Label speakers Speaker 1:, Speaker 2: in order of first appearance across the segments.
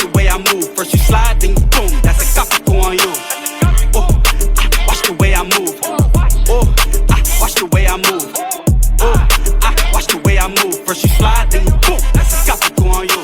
Speaker 1: the way I move. First you slide, then you boom. That's a capo on you. Oh, watch the way I move. Oh, watch the way I move. Oh, watch the way I move. First you slide, then you boom. That's a capo on you.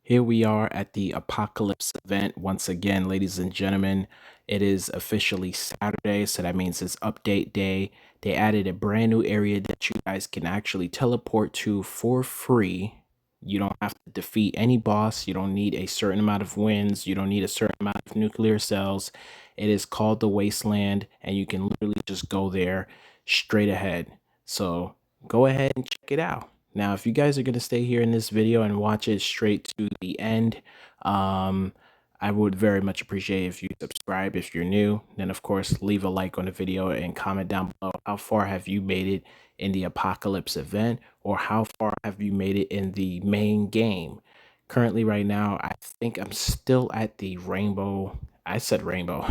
Speaker 2: Here we are at the Apocalypse event once again, ladies and gentlemen. It is officially Saturday, so that means it's update day. They added a brand new area that you guys can actually teleport to for free. You don't have to defeat any boss. You don't need a certain amount of wins. You don't need a certain amount of nuclear cells. It is called the Wasteland, and you can literally just go there straight ahead. So go ahead and check it out. Now, if you guys are going to stay here in this video and watch it straight to the end, I would very much appreciate if you subscribe if you're new. Then, of course, leave a like on the video and comment down below how far have you made it in the Apocalypse event, or how far have you made it in the main game. Currently, right now, I think I'm still at the rainbow. I said rainbow.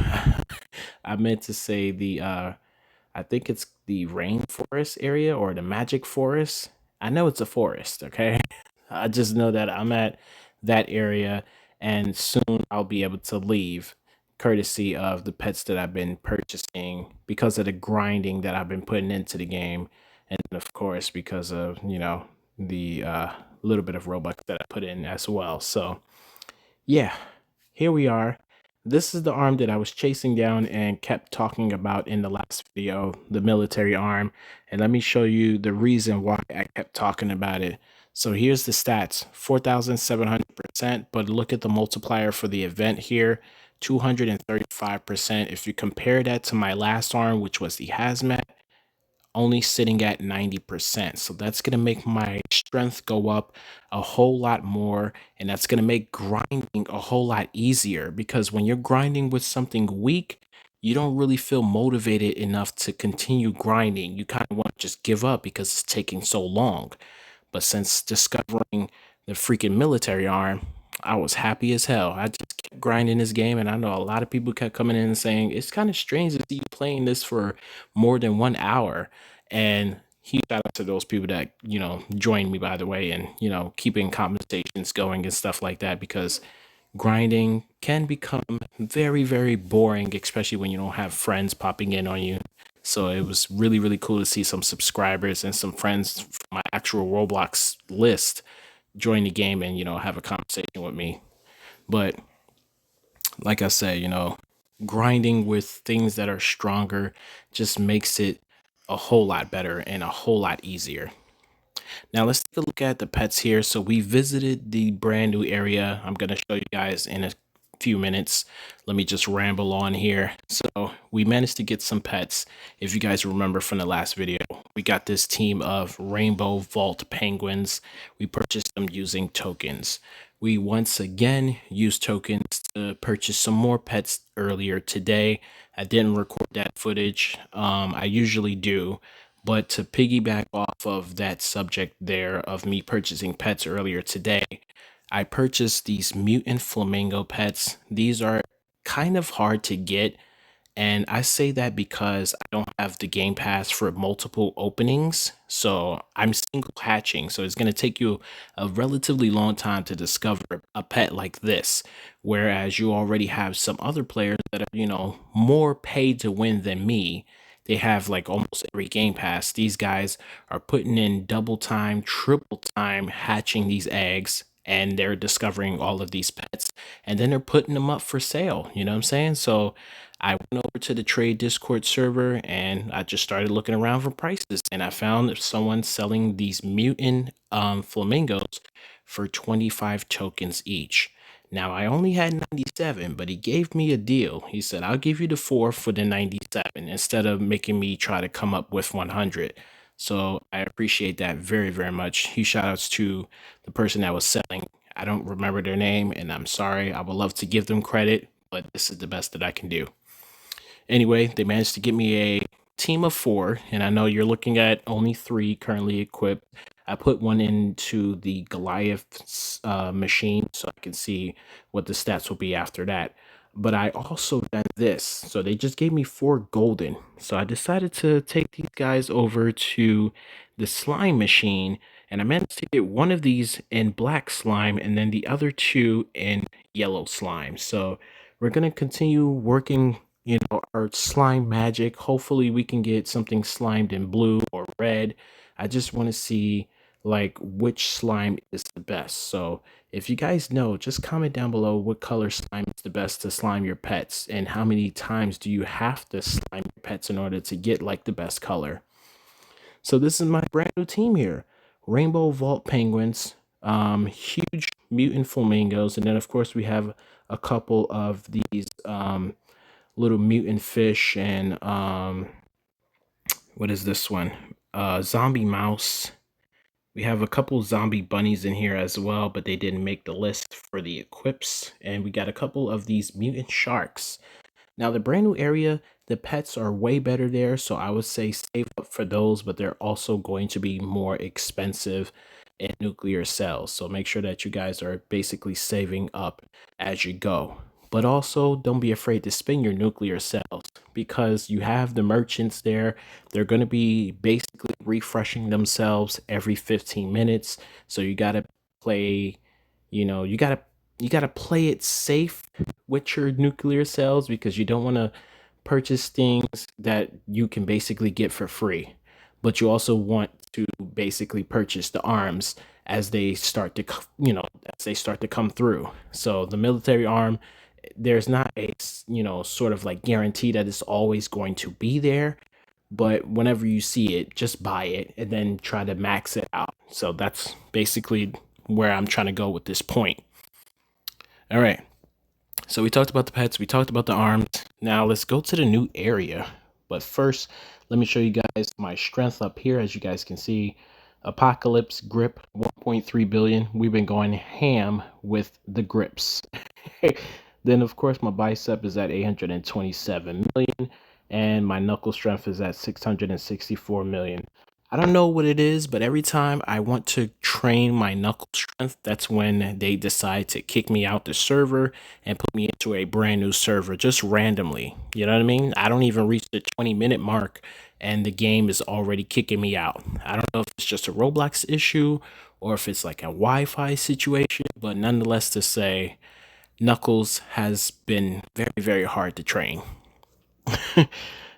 Speaker 2: I meant to say the I think it's the rainforest area or the magic forest. I know it's a forest, okay? I just know that I'm at that area and soon I'll be able to leave, courtesy of the pets that I've been purchasing because of the grinding that I've been putting into the game. And of course, because of, the little bit of Robux that I put in as well. So, yeah, here we are. This is the arm that I was chasing down and kept talking about in the last video, the military arm. And let me show you the reason why I kept talking about it. So here's the stats, 4,700%, but look at the multiplier for the event here, 235%. If you compare that to my last arm, which was the hazmat, only sitting at 90%. So that's going to make my strength go up a whole lot more. And that's going to make grinding a whole lot easier, because when you're grinding with something weak, you don't really feel motivated enough to continue grinding. You kind of want to just give up because it's taking so long. But since discovering the freaking military arm, I was happy as hell. I just kept grinding this game, and I know a lot of people kept coming in and saying, it's kind of strange to see you playing this for more than 1 hour. And huge shout out to those people that, joined me, by the way, and, keeping conversations going and stuff like that, because grinding can become very, very boring, especially when you don't have friends popping in on you. So it was really, really cool to see some subscribers and some friends from my actual Roblox list join the game and, have a conversation with me. But like I said, grinding with things that are stronger just makes it a whole lot better and a whole lot easier. Now let's take a look at the pets here. So we visited the brand new area. I'm going to show you guys in a few minutes. Let me just ramble on here. So we managed to get some pets. If you guys remember from the last video, we got this team of rainbow vault penguins. We purchased them using tokens. We once again used tokens to purchase some more pets earlier today. I didn't record that footage. I usually do. But to piggyback off of that subject there of me purchasing pets earlier today, I purchased these mutant flamingo pets. These are kind of hard to get. And I say that because I don't have the game pass for multiple openings. So I'm single hatching. So it's going to take you a relatively long time to discover a pet like this. Whereas you already have some other players that are, more paid to win than me. They have like almost every game pass. These guys are putting in double time, triple time hatching these eggs, and they're discovering all of these pets, and then they're putting them up for sale. You know what I'm saying? So I went over to the trade Discord server and I just started looking around for prices, and I found someone selling these mutant flamingos for 25 tokens each. Now, I only had 97, but he gave me a deal. He said, I'll give you the 4 for the 97 instead of making me try to come up with 100. So I appreciate that very, very much. Huge shout outs to the person that was selling. I don't remember their name, and I'm sorry. I would love to give them credit, but this is the best that I can do. Anyway, they managed to get me a team of 4, and I know you're looking at only 3 currently equipped. I put one into the Goliath machine so I can see what the stats will be after that. But I also done this. So they just gave me 4 golden. So I decided to take these guys over to the slime machine, and I managed to get one of these in black slime and then the other two in yellow slime. So we're going to continue working, our slime magic. Hopefully we can get something slimed in blue or red. I just want to see like which slime is the best. So if you guys know, just comment down below what color slime is the best to slime your pets and how many times do you have to slime your pets in order to get like the best color. So this is my brand new team here. Rainbow Vault Penguins, huge mutant flamingos, and then of course we have a couple of these little mutant fish and what is this one? Zombie mouse. We have a couple zombie bunnies in here as well, but they didn't make the list for the equips. And we got a couple of these mutant sharks. Now, the brand new area, the pets are way better there, so I would say save up for those, but they're also going to be more expensive in nuclear cells. So make sure that you guys are basically saving up as you go. But also, don't be afraid to spin your nuclear cells because you have the merchants there. They're going to be basically refreshing themselves every 15 minutes. So you got to play, you got to play it safe with your nuclear cells because you don't want to purchase things that you can basically get for free, but you also want to basically purchase the arms as they start to come through. So the military arm, there's not a sort of like guarantee that it's always going to be there, but whenever you see it, just buy it and then try to max it out. So that's basically where I'm trying to go with this point. All right. So we talked about the pets, we talked about the arms. Now let's go to the new area. But first, let me show you guys my strength up here. As you guys can see, Apocalypse grip 1.3 billion. We've been going ham with the grips. Then of course my bicep is at 827 million and my knuckle strength is at 664 million. I don't know what it is, but every time I want to train my knuckle strength, that's when they decide to kick me out the server and put me into a brand new server just randomly. You know what I mean? I don't even reach the 20-minute mark and the game is already kicking me out. I don't know if it's just a Roblox issue or if it's like a Wi-Fi situation, but nonetheless to say, Knuckles has been very, very hard to train.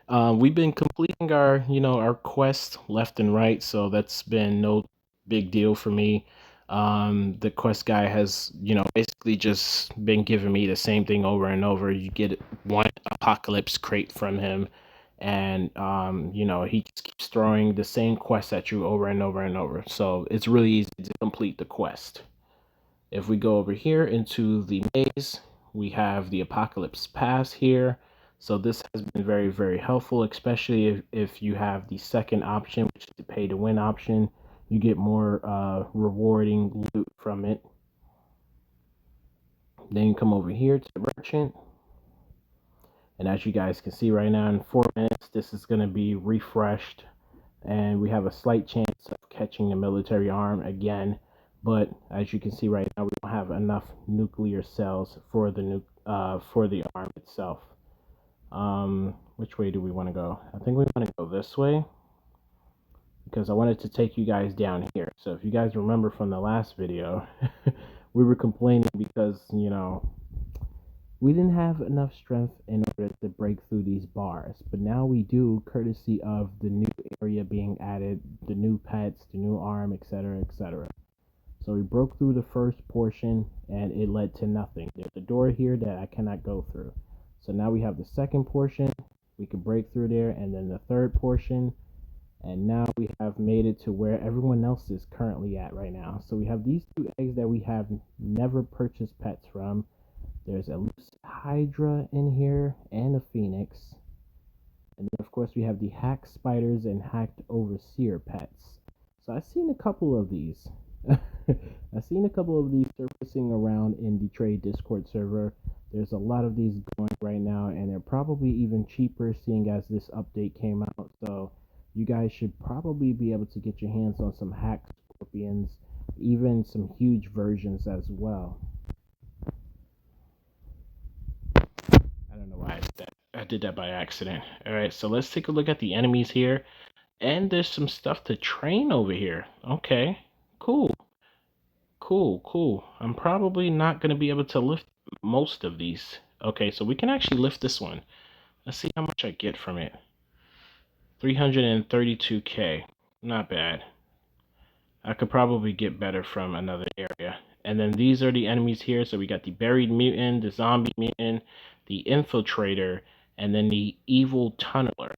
Speaker 2: We've been completing our quest left and right, so that's been no big deal for me. The quest guy has, basically just been giving me the same thing over and over. You get one apocalypse crate from him, and he just keeps throwing the same quest at you over and over and over. So it's really easy to complete the quest. If we go over here into the maze, we have the Apocalypse Pass here. So this has been very, very helpful, especially if you have the second option, which is the pay to win option. You get more rewarding loot from it. Then you come over here to the merchant. And as you guys can see right now, in 4 minutes, this is going to be refreshed. And we have a slight chance of catching the military arm again. But as you can see right now, we don't have enough nuclear cells for the arm itself. Which way do we want to go? I think we want to go this way because I wanted to take you guys down here. So if you guys remember from the last video, we were complaining because, we didn't have enough strength in order to break through these bars, but now we do, courtesy of the new area being added, the new pets, the new arm, etc., etc. So we broke through the first portion and it led to nothing. There's a door here that I cannot go through. So now we have the second portion. We can break through there, and then the third portion. And now we have made it to where everyone else is currently at right now. So we have these 2 eggs that we have never purchased pets from. There's a loose Hydra in here and a Phoenix. And then of course we have the hacked spiders and hacked overseer pets. So I've seen a couple of these. I've seen a couple of these surfacing around in the trade Discord server. There's a lot of these going right now, and they're probably even cheaper seeing as this update came out. So you guys should probably be able to get your hands on some hacked scorpions, even some huge versions as well. I don't know why I did that. I did that by accident. All right, so let's take a look at the enemies here. And there's some stuff to train over here. Okay, cool, cool. I'm probably not going to be able to lift most of these. Okay, so we can actually lift this one. Let's see how much I get from it. 332K. Not bad. I could probably get better from another area. And then these are the enemies here. So we got the buried mutant, the zombie mutant, the infiltrator, and then the evil tunneler.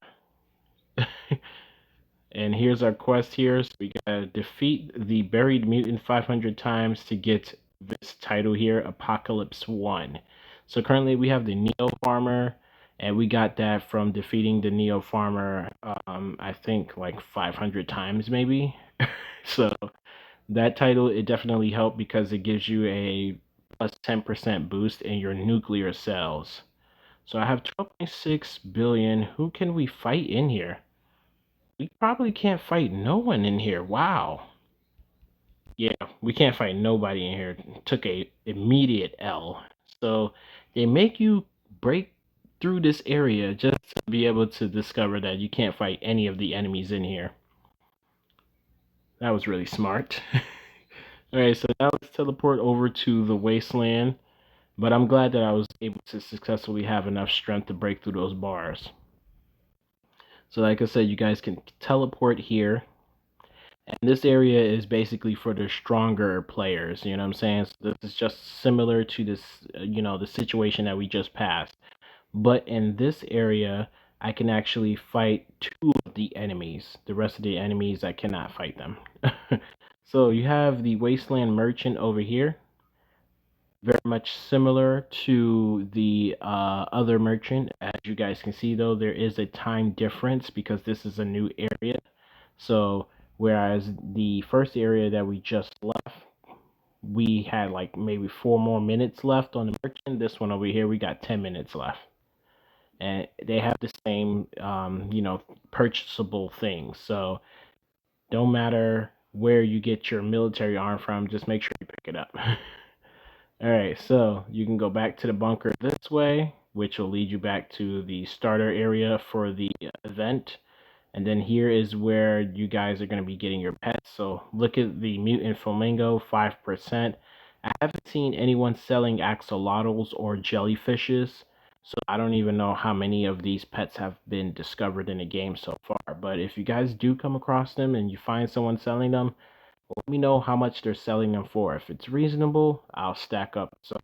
Speaker 2: And here's our quest here. So we gotta defeat the buried mutant 500 times to get this title here, Apocalypse 1. So currently we have the Neo Farmer, and we got that from defeating the Neo Farmer, I think like 500 times maybe. So that title, it definitely helped because it gives you a plus 10% boost in your nuclear cells. So I have 12.6 billion. Who can we fight in here? We probably can't fight no one in here. Wow. Yeah, we can't fight nobody in here. Took a immediate L. So they make you break through this area just to be able to discover that you can't fight any of the enemies in here. That was really smart. Alright, so now let's teleport over to the wasteland. But I'm glad that I was able to successfully have enough strength to break through those bars. So like I said, you guys can teleport here. And this area is basically for the stronger players, you know what I'm saying? So this is just similar to this, the situation that we just passed. But in this area, I can actually fight two of the enemies. The rest of the enemies, I cannot fight them. So you have the Wasteland Merchant over here. Very much similar to the other merchant. As you guys can see, though, there is a time difference because this is a new area. So whereas the first area that we just left, we had like maybe 4 more minutes left on the merchant. This one over here, we got 10 minutes left. And they have the same, purchasable things. So don't matter where you get your military arm from, just make sure you pick it up. All right, so you can go back to the bunker this way, which will lead you back to the starter area for the event. And then here is where you guys are going to be getting your pets. So look at the mutant flamingo, 5%. I haven't seen anyone selling axolotls or jellyfishes. So I don't even know how many of these pets have been discovered in the game so far. But if you guys do come across them and you find someone selling them, let me know how much they're selling them for. If it's reasonable, I'll stack up some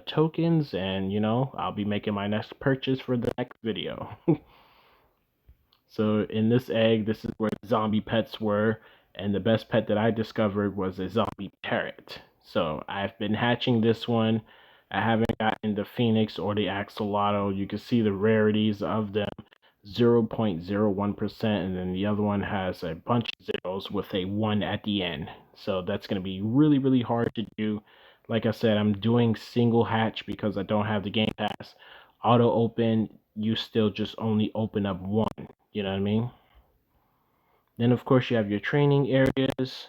Speaker 2: tokens and, I'll be making my next purchase for the next video. So in this egg, this is where zombie pets were, and the best pet that I discovered was a zombie parrot. So I've been hatching this one. I haven't gotten the phoenix or the axolotl. You can see the rarities of them, 0.01%, and then the other one has a bunch of zeros with a 1 at the end. So that's going to be really, really hard to do. Like I said, I'm doing single hatch because I don't have the game pass. Auto open, you still just only open up one. You know what I mean? Then, of course, you have your training areas,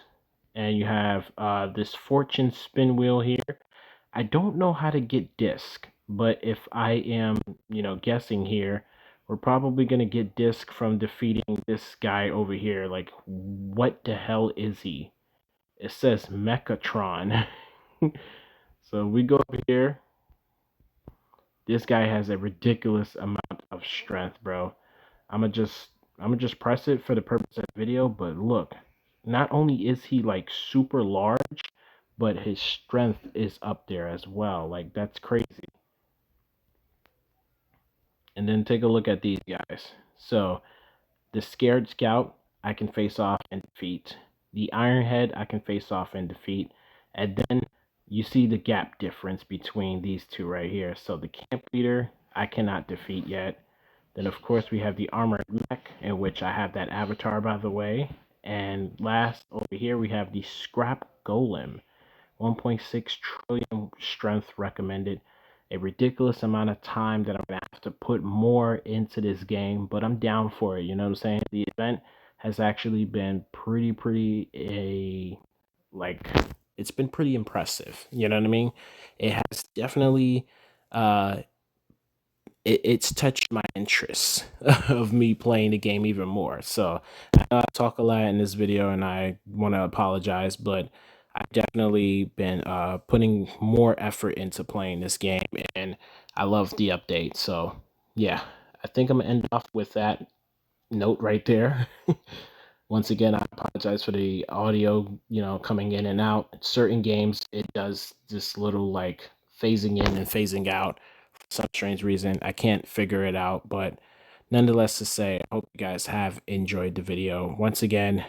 Speaker 2: and you have this fortune spin wheel here. I don't know how to get disc, but if I am, guessing here, we're probably going to get disc from defeating this guy over here. Like, what the hell is he? It says Mechatron. So we go up here. This guy has a ridiculous amount of strength, bro. I'm gonna just press it for the purpose of the video, but look, not only is he like super large, but his strength is up there as well. Like that's crazy. And then take a look at these guys. So the Scared Scout, I can face off and defeat. The Ironhead, I can face off and defeat. And then you see the gap difference between these two right here. So the Camp Leader, I cannot defeat yet. Then, of course, we have the Armored Mech, in which I have that avatar, by the way. And last, over here, we have the Scrap Golem. 1.6 trillion strength recommended. A ridiculous amount of time that I'm going to have to put more into this game, but I'm down for it. You know what I'm saying? The event has actually been it's been pretty impressive. You know what I mean? It has definitely it's touched my interest of me playing the game even more. So I know I talk a lot in this video, and I want to apologize, but I've definitely been putting more effort into playing this game, and I love the update. So yeah, I think I'm gonna end off with that note right there. Once again, I apologize for the audio, coming in and out. Certain games, it does this little like phasing in and phasing out for some strange reason. I can't figure it out, but nonetheless, to say, I hope you guys have enjoyed the video. Once again,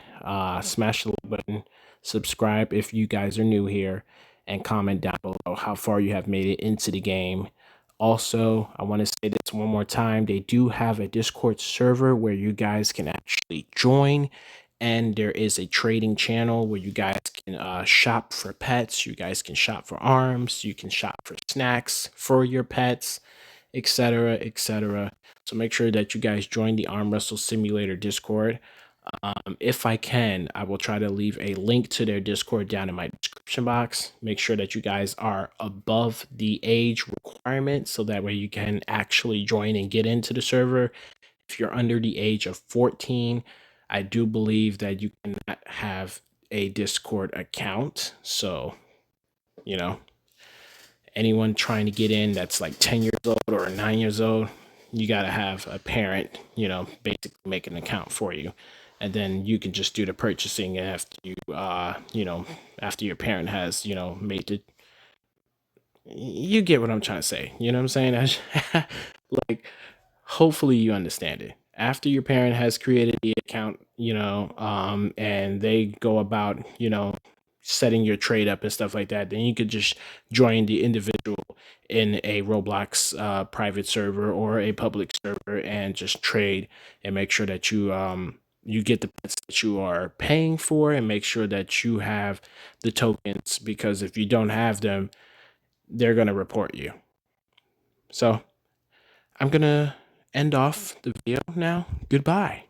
Speaker 2: smash the like button, subscribe if you guys are new here, and comment down below how far you have made it into the game. Also, I want to say this one more time. They do have a Discord server where you guys can actually join, and there is a trading channel where you guys can shop for pets. You guys can shop for arms. You can shop for snacks for your pets, etc., etc. So make sure that you guys join the Arm Wrestle Simulator Discord. If I can, I will try to leave a link to their Discord down in my description box. Make sure that you guys are above the age requirement so that way you can actually join and get into the server. If you're under the age of 14, I do believe that you cannot have a Discord account. So, anyone trying to get in that's like 10 years old or 9 years old, you got to have a parent, basically make an account for you. And then you can just do the purchasing after you, after your parent has, made it. You get what I'm trying to say. You know what I'm saying? Like, hopefully you understand it. After your parent has created the account, and they go about, setting your trade up and stuff like that, then you could just join the individual in a Roblox private server or a public server and just trade and make sure that you get the pets that you are paying for, and make sure that you have the tokens, because if you don't have them, they're going to report you. So I'm going to end off the video now. Goodbye.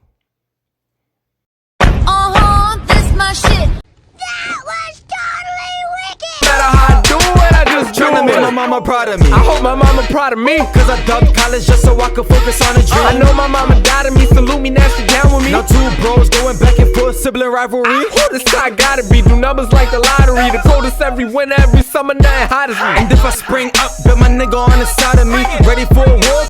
Speaker 3: This my shit. That was totally wicked.
Speaker 4: No matter how I do it, I just do
Speaker 5: Tryna make my
Speaker 4: it.
Speaker 5: mama proud of me.
Speaker 4: I hope my mama proud of me,
Speaker 5: Cause I dubbed college just so I could focus on a dream.
Speaker 4: I know my mama died of me, salute me, now she down with me.
Speaker 5: Now two bros going back and forth, sibling rivalry.
Speaker 4: This how I gotta be, do numbers like the lottery. The coldest every winter, every summer, nothing hot as me.
Speaker 5: And if I spring up, bet my nigga on the side of me, ready for a war.